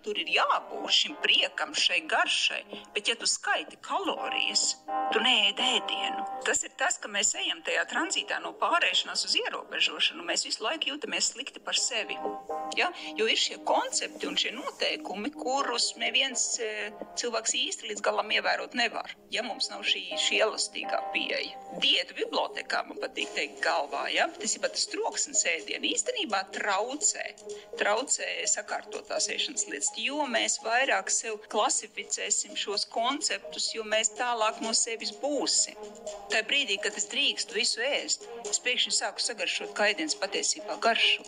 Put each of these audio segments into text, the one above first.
Tur ir jābūt šim priekam, šai garšai, bet ja tu skaiti kalorijas, tu neēd ēdienu. Tas ir tas, ka mēs ejam tajā tranzītā no pārēšanās uz ierobežošanu, mēs visu laiku jūtamies slikti par sevi. Ja? Jo ir šie koncepti un šie noteikumi, kurus neviens cilvēks īsti līdz galam ievērot nevar, ja mums nav šī elastīgā pieeja. Diētu bibliotekā man patīk teikt galvā, ja? Tas ir pat troksnes ēdienu īstenībā traucē sakārtotās ēšanas lietas, jo mēs vairāk sev klasificēsim šos konceptus, jo mēs tālāk no sevis būsim. Tā brīdī, kad es drīkstu visu ēst, es pēkšņi sāku sagaršot, kā ēdiens patiesībā garšo.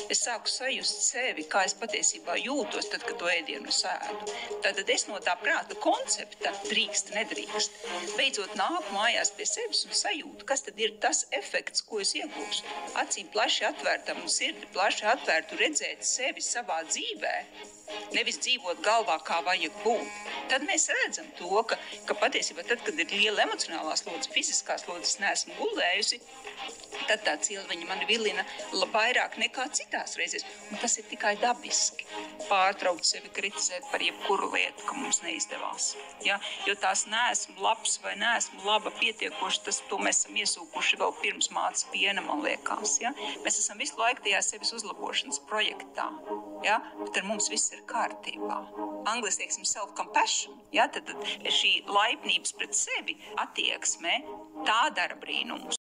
Es sāku sajust sevi, kā es patiesībā jūtos, tad, kad to ēdienu sēdu. Tātad es no tā prāta koncepta drīkst, nedrīkst. Beidzot nāku mājās pie sevis un sajūtu, kas tad ir tas efekts, ko es iegūstu. Acīm plaši atvērtam un sirdi plaši atvērtu redzēt sevi savā dzīvē, nevis dzīvot galvā, kā vajag būt. Tad mēs redzam to, ka patiesībā tad, kad ir liela emocionālā slodze, fiziskā slodze, es neesmu gulējusi, tad tā cilviņa man vilina vairāk nekā citās reizēs. Un tas ir tikai dabiski. Pārtraukt sevi kritizēt par jebkuru lietu, ka mums neizdevās. Ja? Jo tās neesmu labs vai neesmu laba pietiekoši, to mēs esam iesūkuši vēl pirms mācas piena, man liekas. Ja? Mēs esam visu laiku tajā sevis uzlabošanas projektā. Ja? Bet ar mums viss ir kārtībā. Angliski teiksim self-compassion. Ja? Tad šī laipnības pret sevi attieksme, tā dara brīnumus.